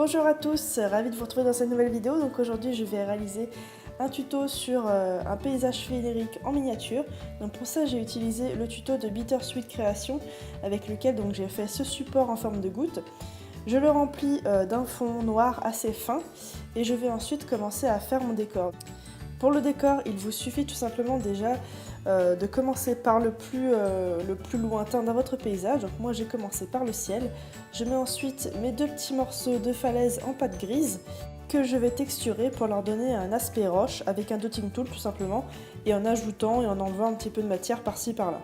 Bonjour à tous, ravie de vous retrouver dans cette nouvelle vidéo. Donc aujourd'hui je vais réaliser un tuto sur un paysage féerique en miniature. Donc pour ça j'ai utilisé le tuto de Bittersweet Création avec lequel j'ai fait ce support en forme de goutte. Je le remplis d'un fond noir assez fin et je vais ensuite commencer à faire mon décor. Pour le décor, il vous suffit tout simplement déjà de commencer par le plus lointain dans votre paysage. Donc moi j'ai commencé par le ciel. Je mets ensuite mes deux petits morceaux de falaise en pâte grise que je vais texturer pour leur donner un aspect roche avec un dotting tool tout simplement et en ajoutant et en enlevant un petit peu de matière par-ci par-là.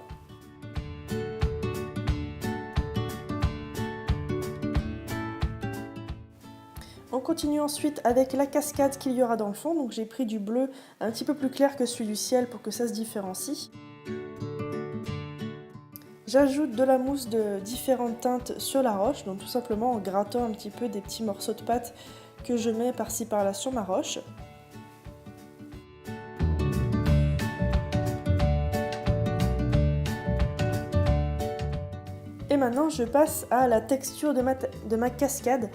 On continue ensuite avec la cascade qu'il y aura dans le fond, donc j'ai pris du bleu un petit peu plus clair que celui du ciel pour que ça se différencie. J'ajoute de la mousse de différentes teintes sur la roche, donc tout simplement en grattant un petit peu des petits morceaux de pâte que je mets par-ci par-là sur ma roche. Et maintenant je passe à la texture de ma cascade,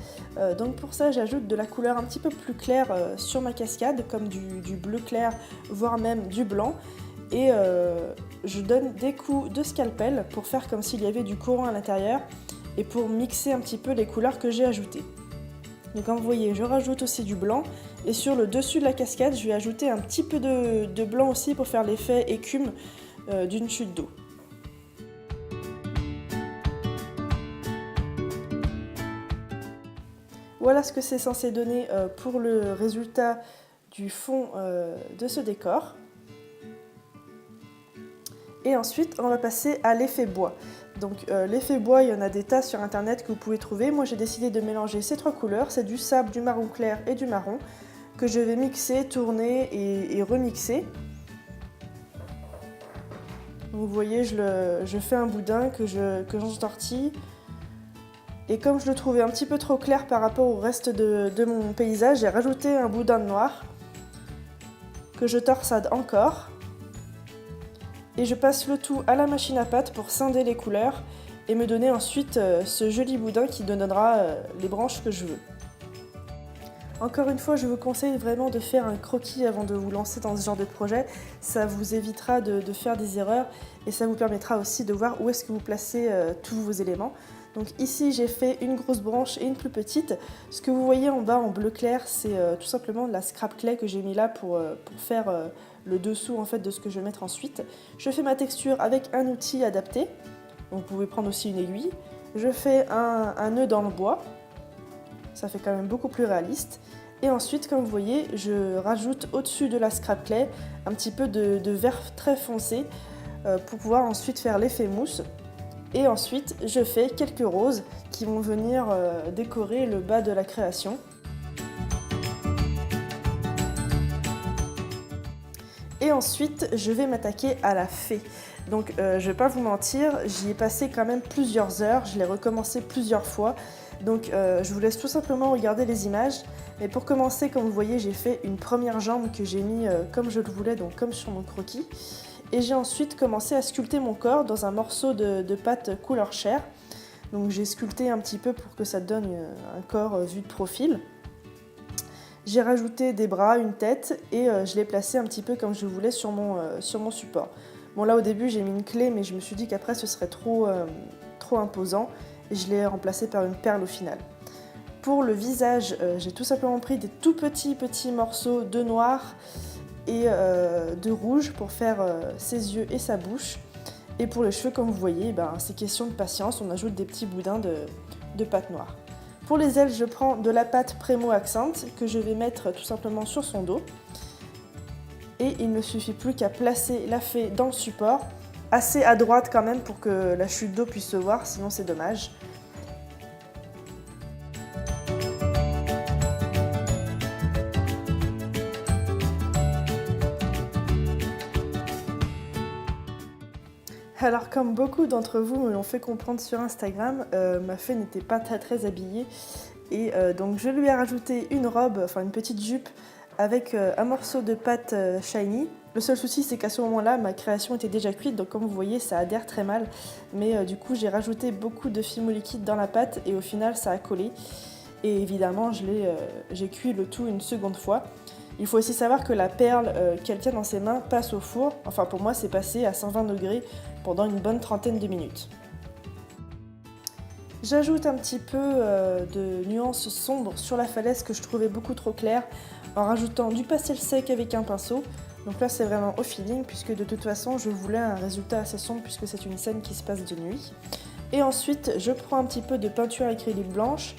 donc pour ça j'ajoute de la couleur un petit peu plus claire sur ma cascade, comme du bleu clair, voire même du blanc, et je donne des coups de scalpel pour faire comme s'il y avait du courant à l'intérieur, et pour mixer un petit peu les couleurs que j'ai ajoutées. Donc comme vous voyez je rajoute aussi du blanc, et sur le dessus de la cascade je vais ajouter un petit peu de blanc aussi pour faire l'effet écume d'une chute d'eau. Voilà ce que c'est censé donner pour le résultat du fond de ce décor. Et ensuite, on va passer à l'effet bois. Donc l'effet bois, il y en a des tas sur internet que vous pouvez trouver. Moi, j'ai décidé de mélanger ces trois couleurs. C'est du sable, du marron clair et du marron que je vais mixer, tourner et remixer. Donc, vous voyez, je fais un boudin que j'entortille. Et comme je le trouvais un petit peu trop clair par rapport au reste de mon paysage, j'ai rajouté un boudin de noir que je torsade encore. Et je passe le tout à la machine à pâte pour scinder les couleurs et me donner ensuite ce joli boudin qui donnera les branches que je veux. Encore une fois, je vous conseille vraiment de faire un croquis avant de vous lancer dans ce genre de projet. Ça vous évitera de faire des erreurs et ça vous permettra aussi de voir où est-ce que vous placez tous vos éléments. Donc ici j'ai fait une grosse branche et une plus petite. Ce que vous voyez en bas en bleu clair, c'est tout simplement de la scrap clay que j'ai mis là pour faire le dessous en fait de ce que je vais mettre ensuite. Je fais ma texture avec un outil adapté. Donc vous pouvez prendre aussi une aiguille. Je fais un nœud dans le bois. Ça fait quand même beaucoup plus réaliste. Et ensuite, comme vous voyez, je rajoute au-dessus de la scrap clay un petit peu de vert très foncé pour pouvoir ensuite faire l'effet mousse. Et ensuite, je fais quelques roses qui vont venir décorer le bas de la création. Et ensuite, je vais m'attaquer à la fée. Donc, je vais pas vous mentir, j'y ai passé quand même plusieurs heures, je l'ai recommencé plusieurs fois. Donc, je vous laisse tout simplement regarder les images. Mais pour commencer, comme vous voyez, j'ai fait une première jambe que j'ai mis comme je le voulais, donc comme sur mon croquis. Et j'ai ensuite commencé à sculpter mon corps dans un morceau de pâte couleur chair. Donc j'ai sculpté un petit peu pour que ça donne un corps vu de profil. J'ai rajouté des bras, une tête et je l'ai placé un petit peu comme je voulais sur mon support. Bon là au début j'ai mis une clé mais je me suis dit qu'après ce serait trop imposant et je l'ai remplacé par une perle au final. Pour le visage, j'ai tout simplement pris des tout petits morceaux de noir et de rouge pour faire ses yeux et sa bouche. Et pour les cheveux, comme vous voyez, c'est question de patience, on ajoute des petits boudins de pâte noire. Pour les ailes, je prends de la pâte Premo Accent que je vais mettre tout simplement sur son dos. Et il ne suffit plus qu'à placer la fée dans le support, assez à droite quand même pour que la chute d'eau puisse se voir, sinon c'est dommage. Alors comme beaucoup d'entre vous me l'ont fait comprendre sur Instagram, ma fée n'était pas très habillée et donc je lui ai rajouté une robe, enfin une petite jupe avec un morceau de pâte shiny. Le seul souci c'est qu'à ce moment-là ma création était déjà cuite, donc comme vous voyez ça adhère très mal, mais du coup j'ai rajouté beaucoup de Fimo liquide dans la pâte et au final ça a collé. Et évidemment, j'ai cuit le tout une seconde fois. Il faut aussi savoir que la perle qu'elle tient dans ses mains passe au four. Enfin pour moi c'est passé à 120 degrés pendant une bonne trentaine de minutes. J'ajoute un petit peu de nuances sombres sur la falaise que je trouvais beaucoup trop claire en rajoutant du pastel sec avec un pinceau. Donc là c'est vraiment au feeling puisque de toute façon je voulais un résultat assez sombre puisque c'est une scène qui se passe de nuit. Et ensuite je prends un petit peu de peinture acrylique blanche,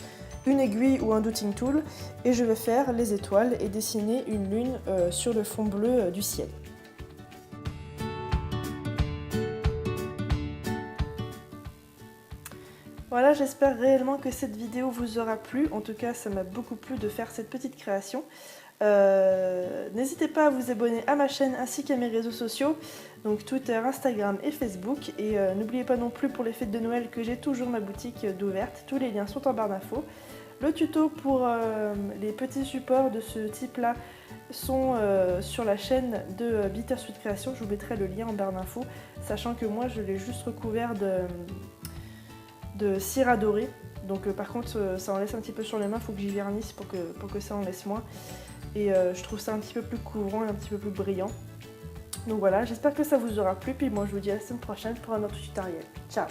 une aiguille ou un dotting tool et je vais faire les étoiles et dessiner une lune sur le fond bleu du ciel. Voilà, j'espère réellement que cette vidéo vous aura plu. En tout cas, ça m'a beaucoup plu de faire cette petite création. N'hésitez pas à vous abonner à ma chaîne ainsi qu'à mes réseaux sociaux, donc Twitter, Instagram et Facebook. Et n'oubliez pas non plus pour les fêtes de Noël que j'ai toujours ma boutique d'ouverte. Tous les liens sont en barre d'infos. Le tuto pour les petits supports de ce type-là sont sur la chaîne de Bittersweet Création. Je vous mettrai le lien en barre d'infos, sachant que moi je l'ai juste recouvert de cire à dorer. Donc par contre ça en laisse un petit peu sur les mains, il faut que j'y vernisse pour que ça en laisse moins. Et je trouve ça un petit peu plus couvrant et un petit peu plus brillant. Donc voilà, j'espère que ça vous aura plu, puis moi je vous dis à la semaine prochaine pour un autre tutoriel. Ciao!